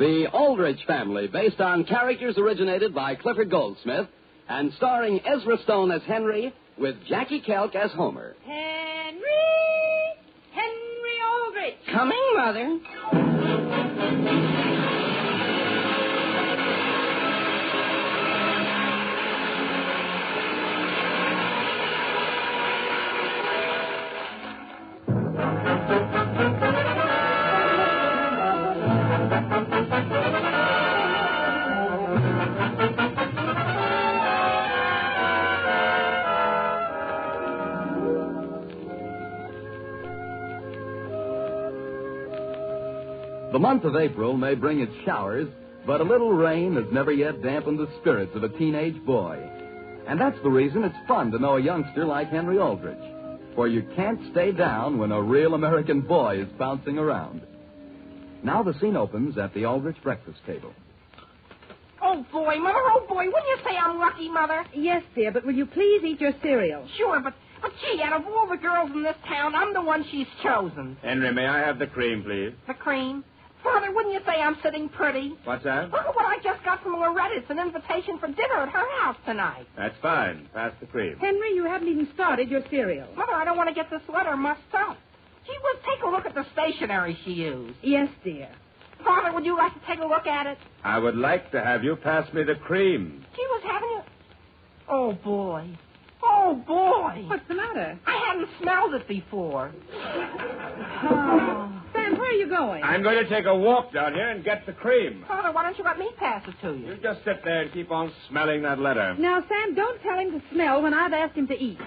The Aldrich Family, based on characters originated by Clifford Goldsmith and starring Ezra Stone as Hen-ree with Jackie Kelk as Homer. Hen-ree Al-drich. Coming, Mother. The month of April may bring its showers, but a little rain has never yet dampened the spirits of a teenage boy. And that's the reason it's fun to know a youngster like Hen-ree Al-drich. For you can't stay down when a real American boy is bouncing around. Now the scene opens at the Aldrich breakfast table. Oh, boy, Mother, oh, boy, wouldn't you say I'm lucky, Mother? Yes, dear, but will you please eat your cereal? Sure, but gee, out of all the girls in this town, I'm the one she's chosen. Henry, may I have the cream, please? The cream? Father, wouldn't you say I'm sitting pretty? What's that? Look at what I just got from Loretta. It's an invitation for dinner at her house tonight. That's fine. Pass the cream. Henry, you haven't even started your cereal. Mother, I don't want to get this letter mussed up. Gee whiz, take a look at the stationery she used. Yes, dear. Father, would you like to take a look at it? I would like to have you pass me the cream. Gee whiz, haven't you? Oh, boy. Oh, boy. What's the matter? I hadn't smelled it before. Oh. Sam, where are you going? I'm going to take a walk down here and get the cream. Father, why don't you let me pass it to you? You just sit there and keep on smelling that letter. Now, Sam, don't tell him to smell when I've asked him to eat.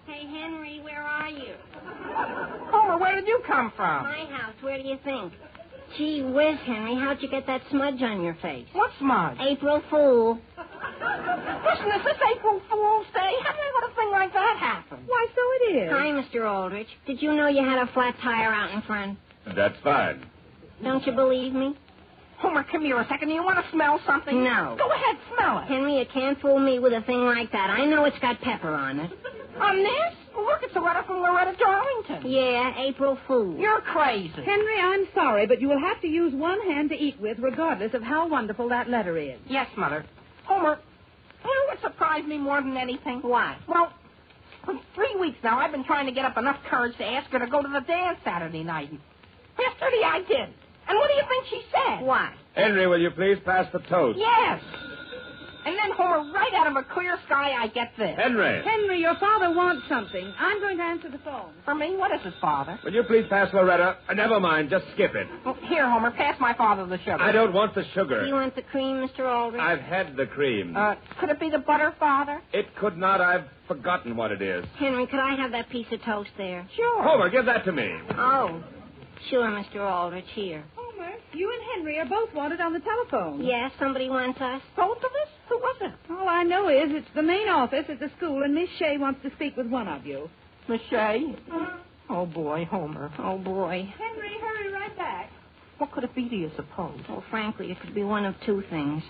Hey, Henry, where are you? Homer, where did you come from? My house. Where do you think? Gee whiz, Henry, how'd you get that smudge on your face? What smudge? April Fool. Listen, is this April Fool's Day? How did I let a thing like that happen? Why, so it is. Hi, Mr. Aldrich. Did you know you had a flat tire out in front? That's fine. Don't you believe me? Homer, come here a second. Do you want to smell something? No. Go ahead, smell it. Henry, you can't fool me with a thing like that. I know it's got pepper on it. On this? Well, look, it's a letter from Loretta Darlington. Yeah, April Fool. You're crazy. Henry, I'm sorry, but you will have to use one hand to eat with, regardless of how wonderful that letter is. Yes, Mother. Homer, you know what surprised me more than anything? What? Well, for 3 weeks now, I've been trying to get up enough courage to ask her to go to the dance Saturday night. Yesterday I did. And what do you think she said? What? Henry, will you please pass the toast? Yes. And then, Homer, right out of a clear sky, I get this. Henry. Henry, your father wants something. I'm going to answer the phone. For me? What is it, Father? Will you please pass Loretta? Never mind, just skip it. Well, here, Homer, pass my father the sugar. I don't want the sugar. Do you want the cream, Mr. Aldrich? I've had the cream. Could it be the butter, Father? It could not. I've forgotten what it is. Henry, could I have that piece of toast there? Sure. Homer, give that to me. Oh, sure, Mr. Aldrich, here. Homer, you and Henry are both wanted on the telephone. Yes, somebody wants us. Both of us? Who was it? All I know is it's the main office at the school, and Miss Shea wants to speak with one of you. Miss Shea? Oh, boy, Homer. Oh, boy. Henry, hurry right back. What could it be, do you suppose? Well, frankly, it could be one of two things.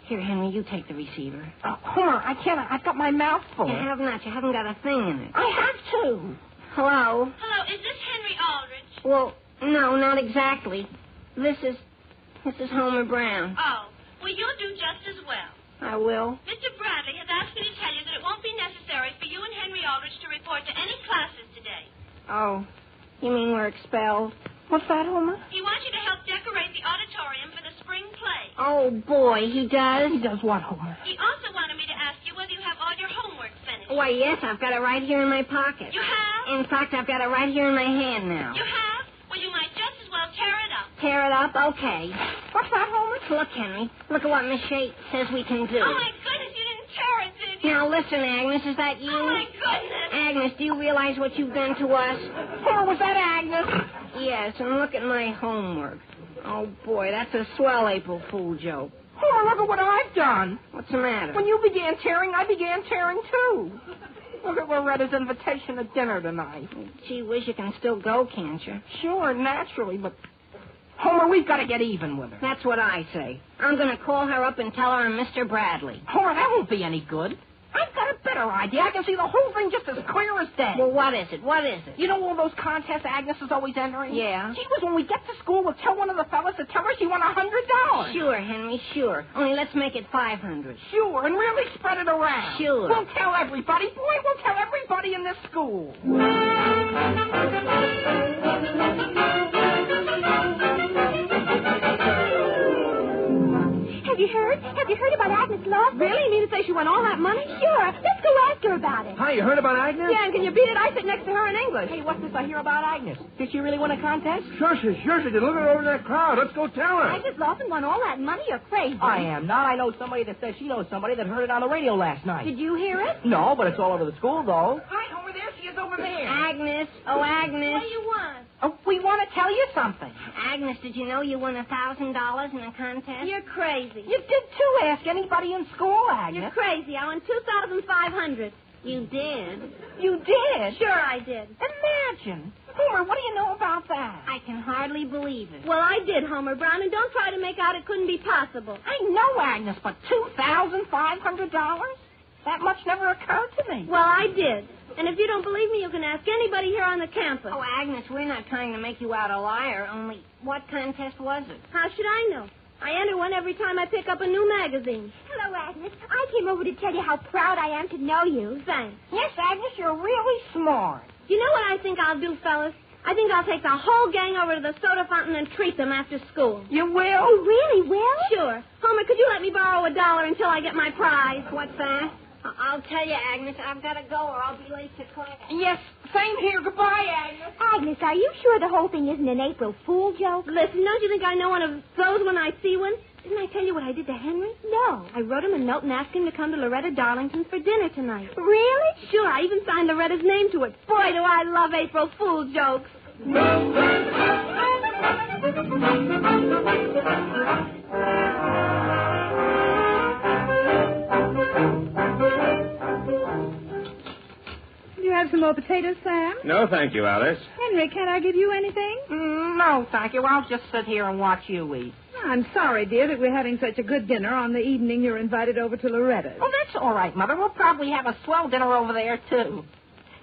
Here, Henry, you take the receiver. Homer, I can't. I've got my mouth full. You have not. You haven't got a thing in it. I have to. Hello? Hello, is this Hen-ree Al-drich? Well, no, not exactly. This is Homer Brown. Oh, well, you'll do just as well. I will. Mr. Bradley has asked me to tell you that it won't be necessary for you and Hen-ree Al-drich to report to any classes today. Oh, you mean we're expelled? What's that, Homer? He wants you to help decorate the auditorium for the spring play. Oh, boy, he does? He does what, Homer? He also wanted me to ask you whether you have all your homework finished. Why, yes, I've got it right here in my pocket. You have? In fact, I've got it right here in my hand now. You have? Well, you might just as well tear it up. Tear it up? Okay. What's that, Homer? Look, Henry, look at what Miss Shea says we can do. Oh, my goodness, you didn't tear it, did you? Now, listen, Agnes, is that you? Oh, my goodness. Agnes, do you realize what you've done to us? Homer, was that Agnes? Yes, and look at my homework. Oh, boy, that's a swell April Fool joke. Homer, look at what I've done. What's the matter? When you began tearing, I began tearing, too. Look at Loretta's invitation to dinner tonight. Gee whiz, you can still go, can't you? Sure, naturally, but... Homer, we've got to get even with her. That's what I say. I'm going to call her up and tell her I'm Mr. Bradley. Homer, that won't be any good. I've got a better idea. I can see the whole thing just as clear as day. Well, what is it? What is it? You know all those contests Agnes is always entering? Yeah. She was, when we get to school, we'll tell one of the fellas to tell her she won $100. Sure, Henry, sure. Only let's make it 500. Sure, and really spread it around. Sure. We'll tell everybody. Boy, we'll tell everybody in this school. Have you heard? Have you heard about Agnes' lawsuit? Really? You mean to say she won all that money? Sure. Let's go ask her about it. Hi, you heard about Agnes? Yeah, and can you beat it? I sit next to her in English. Hey, what's this I hear about Agnes? Did she really win a contest? Sure she did. Look at her over in that crowd. Let's go tell her. Agnes Lawson won all that money. You're crazy. I am not. I know somebody that says she knows somebody that heard it on the radio last night. Did you hear it? No, but it's all over the school, though. Hi, over there. She is over there. Agnes. Oh, Agnes. What do you want? Oh, we want to tell you something. Agnes, did you know you won $1,000 in a contest? You're crazy. You did, too. Ask anybody in school, Agnes. You're crazy. I won $2,500. You did? You did? Sure I did. Imagine. Homer, what do you know about that? I can hardly believe it. Well, I did, Homer Brown, and don't try to make out it couldn't be possible. I know, Agnes, but $2,500? That much never occurred to me. Well, I did. And if you don't believe me, you can ask anybody here on the campus. Oh, Agnes, we're not trying to make you out a liar, only what contest was it? How should I know? I enter one every time I pick up a new magazine. Hello, Agnes. I came over to tell you how proud I am to know you. Thanks. Yes, Agnes, you're really smart. You know what I think I'll do, fellas? I think I'll take the whole gang over to the soda fountain and treat them after school. You will? Oh, really, will? Sure. Homer, could you let me borrow $1 until I get my prize? What's that? I'll tell you, Agnes, I've got to go or I'll be late to class. Yes, same here. Goodbye, Agnes. Agnes, are you sure the whole thing isn't an April Fool joke? Listen, don't you think I know one of those when I see one? Didn't I tell you what I did to Henry? No. I wrote him a note and asked him to come to Loretta Darlington's for dinner tonight. Really? Sure, I even signed Loretta's name to it. Boy, do I love April Fool jokes. Do you have some more potatoes, Sam? No, thank you, Alice. Henry, can I give you anything? No, thank you. I'll just sit here and watch you eat. I'm sorry, dear, that we're having such a good dinner on the evening you're invited over to Loretta's. Oh, that's all right, Mother. We'll probably have a swell dinner over there, too.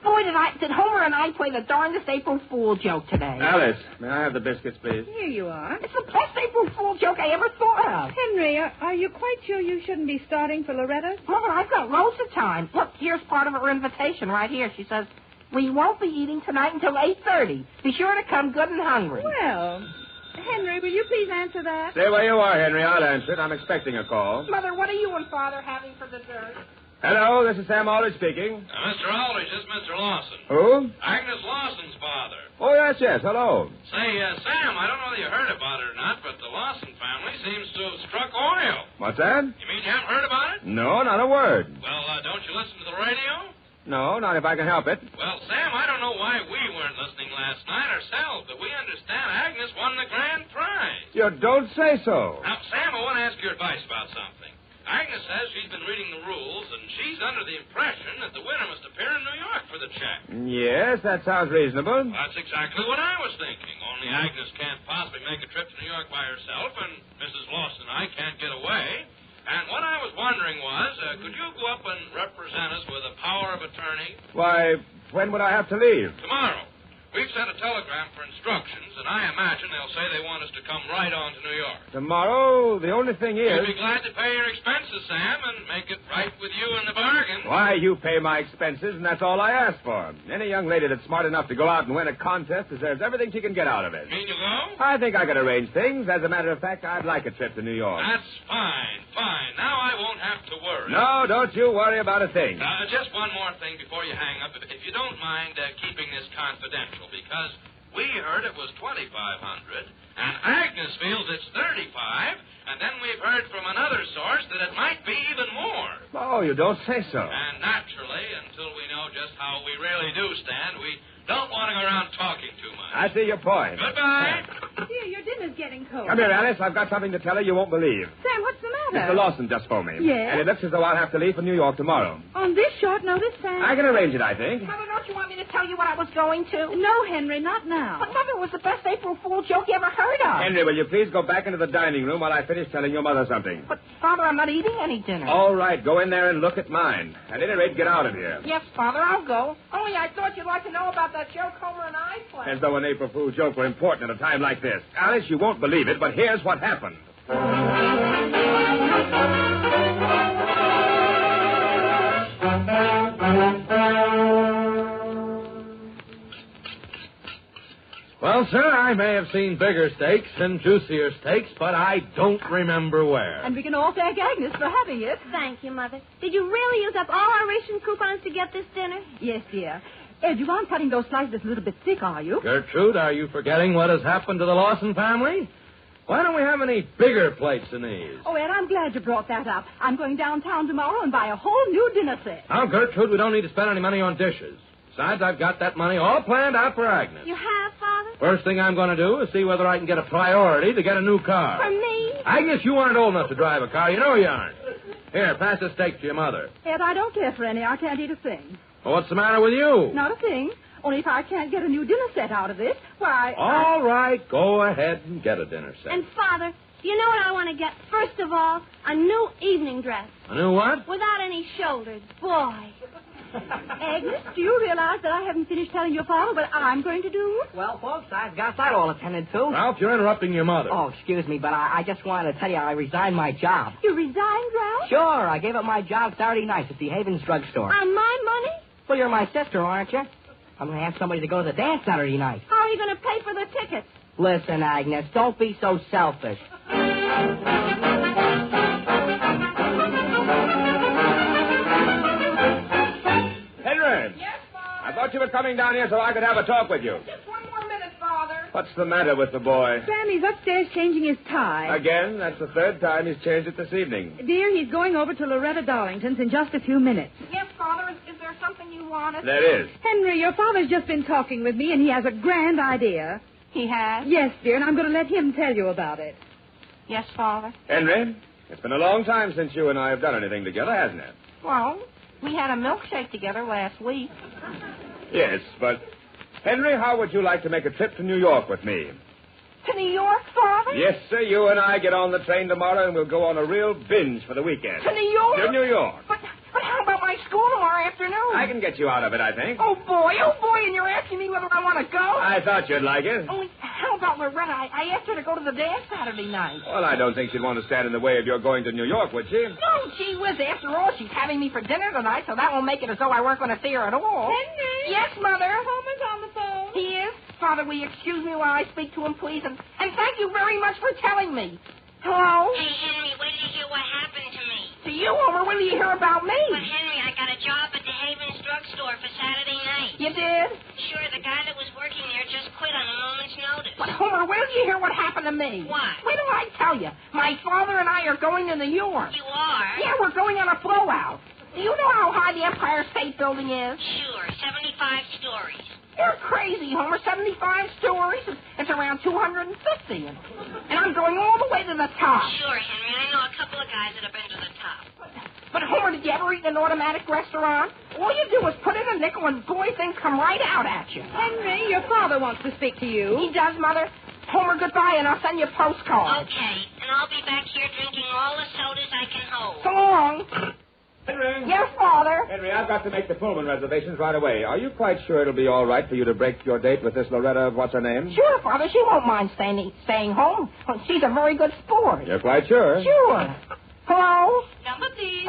Boy, did Homer and I play the darndest April Fool joke today. Alice, may I have the biscuits, please? Here you are. It's the best April Fool joke I ever thought of. Henry, are you quite sure you shouldn't be starting for Loretta's? Mother, I've got loads of time. Look, here's part of her invitation right here. She says, we won't be eating tonight until 8:30. Be sure to come good and hungry. Well, Henry, will you please answer that? Stay where you are, Henry. I'll answer it. I'm expecting a call. Mother, what are you and Father having for dessert? Hello, this is Sam Aldrich speaking. Mr. Aldrich, this is Mr. Lawson. Who? Agnes Lawson's father. Oh, yes. Hello. Say, Sam, I don't know whether you heard about it or not, but the Lawson family seems to have struck oil. What's that? You mean you haven't heard about it? No, not a word. Well, don't you listen to the radio? No, not if I can help it. Well, Sam, I don't know why we weren't listening last night ourselves, but we understand Agnes won the grand prize. You don't say so. Now, Sam, I want to ask your advice about something. Agnes says she's been reading the rules, and she's under the impression that the winner must appear in New York for the check. Yes, that sounds reasonable. That's exactly what I was thinking, only Agnes can't possibly make a trip to New York by herself, and Mrs. Lawson and I can't get away. And what I was wondering was, could you go up and represent us with a power of attorney? Why, when would I have to leave? Tomorrow. We've sent a telegram for instructions, and I imagine they'll say they want us to come right on to New York. Tomorrow, the only thing is... We'd be glad to pay your expenses, Sam, and make it right with you in the bargain. Why, you pay my expenses, and that's all I ask for. Any young lady that's smart enough to go out and win a contest deserves everything she can get out of it. Mean you go? I think I could arrange things. As a matter of fact, I'd like a trip to New York. That's fine. Now I won't have to worry. No, don't you worry about a thing. Just one more thing before you hang up. If you don't mind keeping this confidential, because we heard it was $2,500, and Agnes feels it's $35, and then we've heard from another source that it might be even more. Oh, you don't say so. And naturally, until we know just how we really do stand, we don't want to go around talking too much. I see your point. Goodbye. Dear, your dinner's getting cold. Come here, Alice. I've got something to tell her you won't believe. Sam, what's the matter? Mr. Lawson just phoned me. Yes? And it looks as though I'll have to leave for New York tomorrow. On this short notice, Sam? I can arrange it, I think. Mother, don't you want me to tell you what I was going to? No, Henry, not now. But, Mother, it was the best April Fool joke you ever heard of. Henry, will you please go back into the dining room while I finish telling your mother something? But, Father, I'm not eating any dinner. All right, go in there and look at mine. At any rate, get out of here. Yes, Father, I'll go. Only I thought you'd like to know about that joke Homer and I played. As though an April Fool's joke were important at a time like this. Alice, you won't believe it, but here's what happened. Well, sir, I may have seen bigger steaks and juicier steaks, but I don't remember where. And we can all thank Agnes for having it. Thank you, Mother. Did you really use up all our ration coupons to get this dinner? Yes, dear. Ed, you aren't cutting those slices a little bit thick, are you? Gertrude, are you forgetting what has happened to the Lawson family? Why don't we have any bigger plates than these? Oh, Ed, I'm glad you brought that up. I'm going downtown tomorrow and buy a whole new dinner set. Now, Gertrude, we don't need to spend any money on dishes. Besides, I've got that money all planned out for Agnes. You have, Father? First thing I'm going to do is see whether I can get a priority to get a new car. For me? Agnes, you aren't old enough to drive a car. You know you aren't. Here, pass the steak to your mother. Ed, I don't care for any. I can't eat a thing. Well, what's the matter with you? Not a thing. Only if I can't get a new dinner set out of this, why... All right, go ahead and get a dinner set. And, Father, do you know what I want to get? First of all, a new evening dress. A new what? Without any shoulders. Boy. Agnes, do you realize that I haven't finished telling your father what I'm going to do? Well, folks, I've got that all attended to. Ralph, you're interrupting your mother. Oh, excuse me, but I just wanted to tell you I resigned my job. You resigned, Ralph? Sure, I gave up my job Saturday night at the Havens drugstore. On my money? Well, you're my sister, aren't you? I'm going to have somebody to go to the dance Saturday night. How are you going to pay for the tickets? Listen, Agnes, don't be so selfish. Henry! Yes, Father? I thought you were coming down here so I could have a talk with you. Just one more minute, Father. What's the matter with the boy? Sammy's upstairs changing his tie. Again? That's the third time he's changed it this evening. Dear, he's going over to Loretta Darlington's in just a few minutes. Yes, Father, is there something you wanted? There is. Henry, your father's just been talking with me, and he has a grand idea. He has? Yes, dear, and I'm going to let him tell you about it. Yes, Father. Henry, it's been a long time since you and I have done anything together, hasn't it? Well, we had a milkshake together last week. Yes, but... Henry, how would you like to make a trip to New York with me? To New York, Father? Yes, sir. You and I get on the train tomorrow, and we'll go on a real binge for the weekend. To New York? To New York. But how about my school tomorrow afternoon? I can get you out of it, I think. Oh, boy, and you're asking me whether I want to go? I thought you'd like it. Only, how about Loretta? I asked her to go to the dance Saturday night. Well, I don't think she'd want to stand in the way of your going to New York, would she? No, gee whiz. After all, she's having me for dinner tonight, so that won't make it as though I weren't going to see her at all. Henry? Yes, Mother? Homer's on the phone. He is? Father, will you excuse me while I speak to him, please? And thank you very much for telling me. Hello? Hey, Henry, when did you hear what happened to me? To you, Homer, when do you hear about me? Well, Henry, I got a job at the Havens drugstore for Saturday night. You did? Sure, the guy that was working there just quit on a moment's notice. But, Homer, when did you hear what happened to me? What? Wait till I tell you. My father and I are going to New York. You are? Yeah, we're going on a blowout. Do you know how high the Empire State Building is? Sure, 75 stories. You're crazy, Homer. 75 stories? It's around 250. And I'm going all the way to the top. Sure, Henry, I know a couple of guys that have been to the top. But, Homer, did you ever eat in an automatic restaurant? All you do is put in a nickel and, boy, things come right out at you. Henry, your father wants to speak to you. He does, Mother. Homer, goodbye, and I'll send you a postcard. Okay, and I'll be back here drinking all the sodas I can hold. So long. Henry. Yes, Father. Henry, I've got to make the Pullman reservations right away. Are you quite sure it'll be all right for you to break your date with this Loretta, what's her name? Sure, Father. She won't mind staying home. She's a very good sport. You're quite sure? Sure. Hello? Number, please.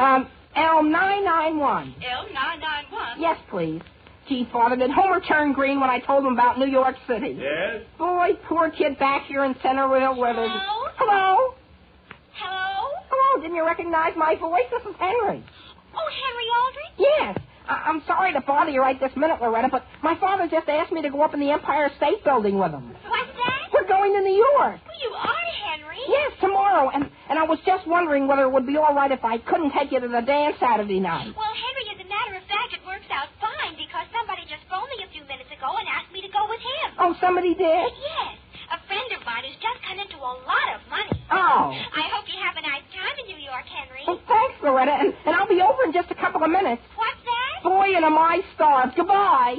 L991. L991. Yes, please. Gee, Father, did Homer turn green when I told him about New York City? Yes? Boy, poor kid back here in Centerville where there's... Hello? Hello? Hello? Hello, didn't you recognize my voice? This is Henry. Oh, Hen-ree Al-drich? Yes. I'm sorry to bother you right this minute, Loretta, but my father just asked me to go up in the Empire State Building with him. What's that? We're going to New York. Well, you are, Henry. Yes, tomorrow. And I was just wondering whether it would be all right if I couldn't take you to the dance Saturday night. Well, Henry, as a matter of fact, it works out fine because somebody just phoned me a few minutes ago and asked me to go with him. Oh, somebody did? Yes. A friend of mine who's just come into a lot of money. Oh. I hope you have a nice time in New York, Loretta, and I'll be over in just a couple of minutes. What's that? Boy, and am I starved. Goodbye.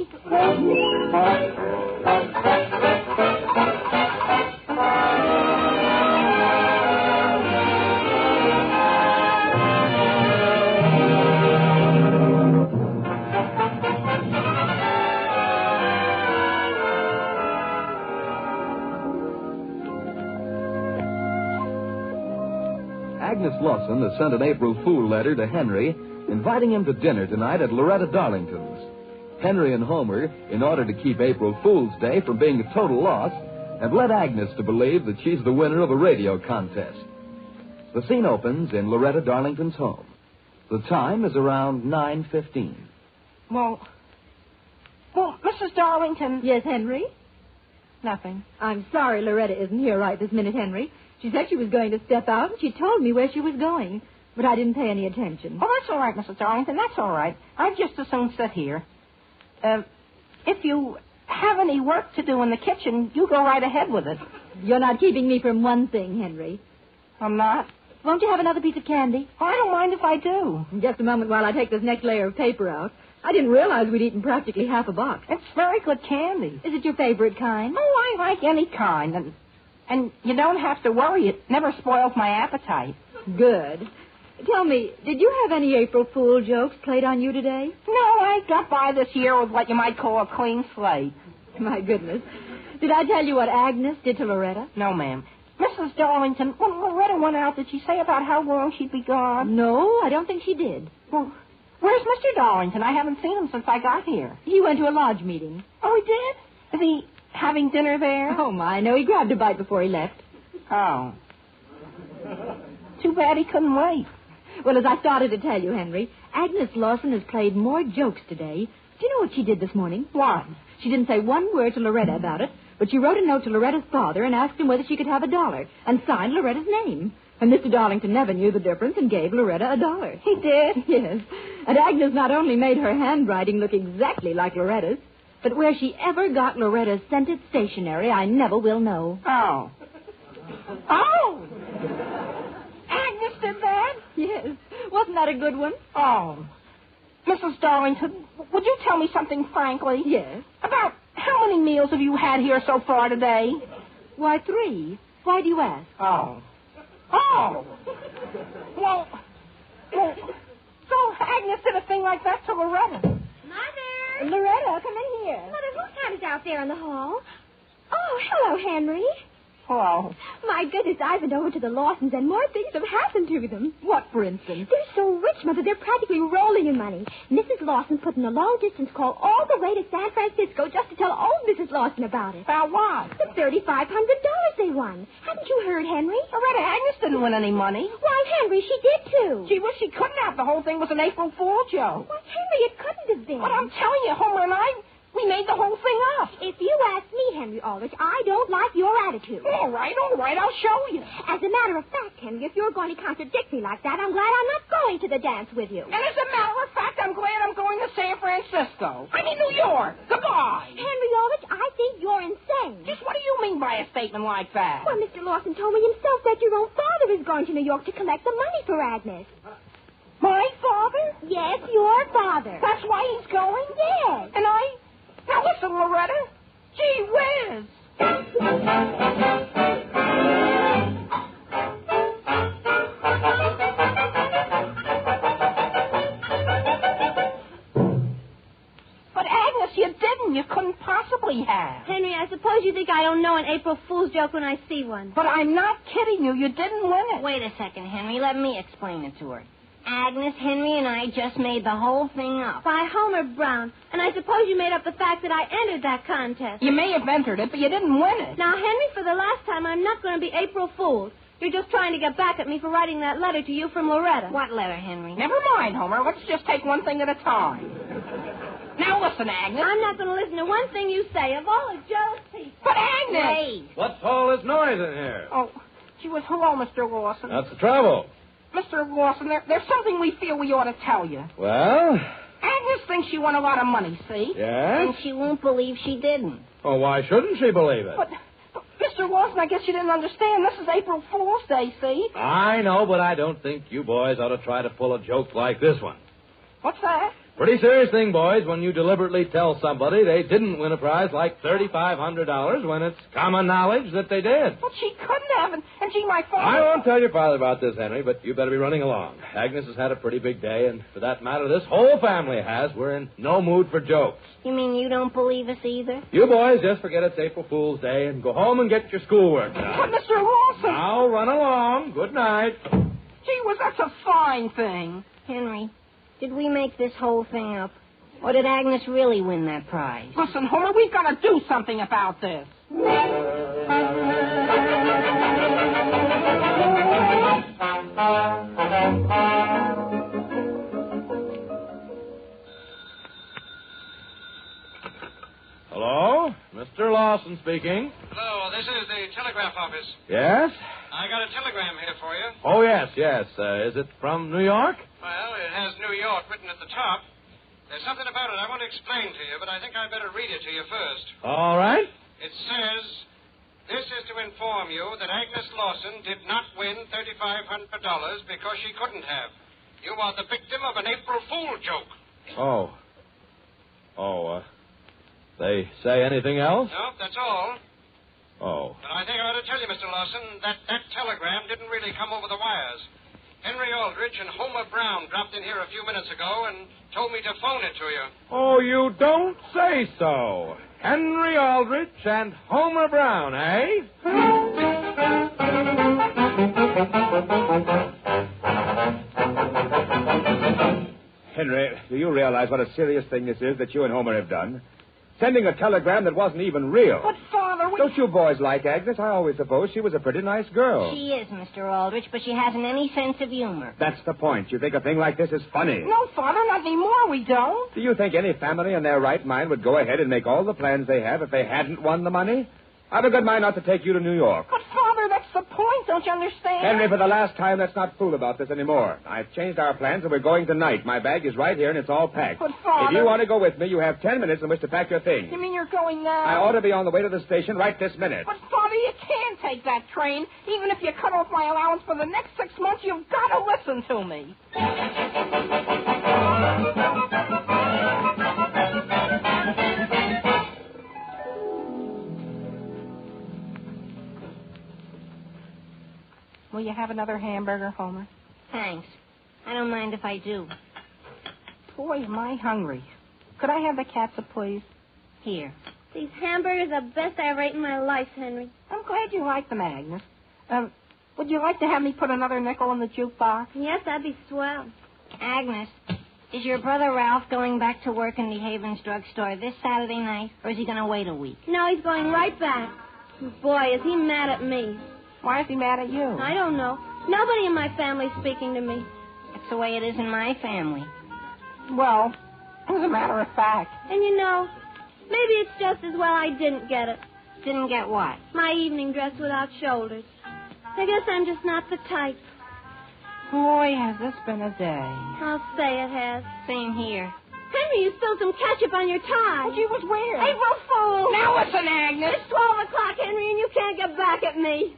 Agnes Lawson has sent an April Fool letter to Henry, inviting him to dinner tonight at Loretta Darlington's. Henry and Homer, in order to keep April Fool's Day from being a total loss, have led Agnes to believe that she's the winner of a radio contest. The scene opens in Loretta Darlington's home. The time is around 9:15. Well, Mrs. Darlington. Yes, Henry? Nothing. I'm sorry Loretta isn't here right this minute, Henry. She said she was going to step out, and she told me where she was going. But I didn't pay any attention. Oh, that's all right, Mrs. Darlington. That's all right. I'd just as soon sit here. If you have any work to do in the kitchen, you go right ahead with it. You're not keeping me from one thing, Henry. I'm not? Won't you have another piece of candy? Oh, I don't mind if I do. Just a moment while I take this next layer of paper out. I didn't realize we'd eaten practically half a box. It's very good candy. Is it your favorite kind? Oh, I like any kind. And you don't have to worry. It never spoils my appetite. Good. Tell me, did you have any April Fool jokes played on you today? No, I got by this year with what you might call a clean slate. My goodness. Did I tell you what Agnes did to Loretta? No, ma'am. Mrs. Darlington, when Loretta went out, did she say about how long she'd be gone? No, I don't think she did. Well, where's Mr. Darlington? I haven't seen him since I got here. He went to a lodge meeting. Oh, he did? Is he having dinner there? Oh, my, no, he grabbed a bite before he left. Oh. Too bad he couldn't wait. Well, as I started to tell you, Henry, Agnes Lawson has played more jokes today. Do you know what she did this morning? What? She didn't say one word to Loretta about it, but she wrote a note to Loretta's father and asked him whether she could have $1 and signed Loretta's name. And Mr. Darlington never knew the difference and gave Loretta $1. He did? Yes. And Agnes not only made her handwriting look exactly like Loretta's, but where she ever got Loretta's scented stationery, I never will know. Oh. Oh! Agnes did that? Yes. Wasn't that a good one? Oh. Mrs. Darlington, would you tell me something frankly? Yes. About how many meals have you had here so far today? Why, 3. Why do you ask? Oh. Oh! Well, so Agnes did a thing like that to Loretta. Mother! Loretta, come in here. Mother, who's that is out there in the hall? Oh, hello, Henry. Hello. My goodness, I've been over to the Lawsons, and more things have happened to them. What, for instance? They're so rich, Mother, they're practically rolling in money. Mrs. Lawson put in a long-distance call all the way to San Francisco just to tell old Mrs. Lawson about it. About what? The $3,500 they won. Haven't you heard, Henry? Loretta, Agnes didn't win any money. Why, Henry, she did, too. Gee, well, she couldn't have. The whole thing was an April Fool joke. Why, Henry, it couldn't have been. But I'm telling you, Homer and I, we made the whole thing up. If you ask me, Henry Aldrich, I don't like your attitude. All right, I'll show you. As a matter of fact, Henry, if you're going to contradict me like that, I'm glad I'm not going to the dance with you. And as a matter of fact, I'm glad I'm going to San Francisco. I mean, New York. Goodbye. Henry Aldrich, I think you're insane. Just what do you mean by a statement like that? Well, Mr. Lawson told me himself that your own father is going to New York to collect the money for Agnes. My father? Yes, your father. That's why he's going? Yes. And Now listen, Loretta. Gee whiz. But Agnes, you didn't. You couldn't possibly have. Henry, I suppose you think I don't know an April Fool's joke when I see one. But I'm not kidding you. You didn't win it. Wait a second, Henry. Let me explain it to her. Agnes, Henry, and I just made the whole thing up. By Homer Brown. And I suppose you made up the fact that I entered that contest. You may have entered it, but you didn't win it. Now, Henry, for the last time, I'm not going to be April Fool's. You're just trying to get back at me for writing that letter to you from Loretta. What letter, Henry? Never mind, Homer. Let's just take one thing at a time. Now listen, Agnes. I'm not going to listen to one thing you say. Of all the jealous people. But Agnes! Wait. What's all this noise in here? Oh, gee whiz, hello, Mr. Lawson. That's the trouble. Mr. Lawson, there's something we feel we ought to tell you. Well? Agnes thinks she won a lot of money, see? Yes? And she won't believe she didn't. Oh, why shouldn't she believe it? But Mr. Mr. Lawson, I guess you didn't understand. This is April Fool's Day, see? I know, but I don't think you boys ought to try to pull a joke like this one. What's that? Pretty serious thing, boys, when you deliberately tell somebody they didn't win a prize like $3,500 when it's common knowledge that they did. But she couldn't have, and gee, my father... I won't tell your father about this, Henry, but you better be running along. Agnes has had a pretty big day, and for that matter, this whole family has. We're in no mood for jokes. You mean you don't believe us either? You boys just forget it's April Fool's Day and go home and get your schoolwork done. But, Mr. Lawson... Now, run along. Good night. Gee whiz, that's a fine thing. Henry, did we make this whole thing up? Or did Agnes really win that prize? Listen, Homer, we've got to do something about this. Hello? Mr. Lawson speaking. Hello, this is the telegraph office. Yes? I got a telegram here for you. Oh, yes. Is it from New York? Well, it has New York written at the top. There's something about it I want to explain to you, but I think I'd better read it to you first. All right. It says, this is to inform you that Agnes Lawson did not win $3,500 because she couldn't have. You are the victim of an April Fool joke. They say anything else? No, that's all. Oh. But I think I ought to tell you, Mr. Lawson, that telegram didn't really come over the wires. Hen-ree Al-drich and Homer Brown dropped in here a few minutes ago and told me to phone it to you. Oh, you don't say so. Hen-ree Al-drich and Homer Brown, eh? Henry, do you realize what a serious thing this is that you and Homer have done? Sending a telegram that wasn't even real. But, Father, we... Don't you boys like Agnes? I always supposed she was a pretty nice girl. She is, Mr. Aldrich, but she hasn't any sense of humor. That's the point. You think a thing like this is funny. No, Father, not anymore, we don't. Do you think any family in their right mind would go ahead and make all the plans they have if they hadn't won the money? I've a good mind not to take you to New York. But, Father, that's the point. Don't you understand? Henry, for the last time, let's not fool about this anymore. I've changed our plans and we're going tonight. My bag is right here and it's all packed. But, Father... If you want to go with me, you have 10 minutes in which to pack your things. You mean you're going now? I ought to be on the way to the station right this minute. But, Father, you can't take that train. Even if you cut off my allowance for the next 6 months, you've got to listen to me. Will you have another hamburger, Homer? Thanks. I don't mind if I do. Boy, am I hungry. Could I have the catsup, please? Here. These hamburgers are the best I ever ate in my life, Henry. I'm glad you like them, Agnes. Would you like to have me put another nickel in the jukebox? Yes, that'd be swell. Agnes, is your brother Ralph going back to work in the Havens drugstore this Saturday night, or is he going to wait a week? No, he's going right back. Boy, is he mad at me. Why is he mad at you? I don't know. Nobody in my family's speaking to me. That's the way it is in my family. Well, as a matter of fact. And you know, maybe it's just as well I didn't get it. Didn't get what? My evening dress without shoulders. I guess I'm just not the type. Boy, has this been a day. I'll say it has. Same here. Henry, you spilled some ketchup on your tie. Oh, gee, was where? April Fool! Now listen, Agnes. It's 12 o'clock, Henry, and you can't get back at me.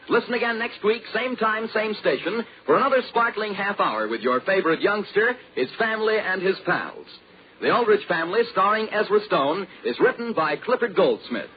Listen again next week, same time, same station, for another sparkling half hour with your favorite youngster, his family, and his pals. The Aldrich Family, starring Ezra Stone, is written by Clifford Goldsmith.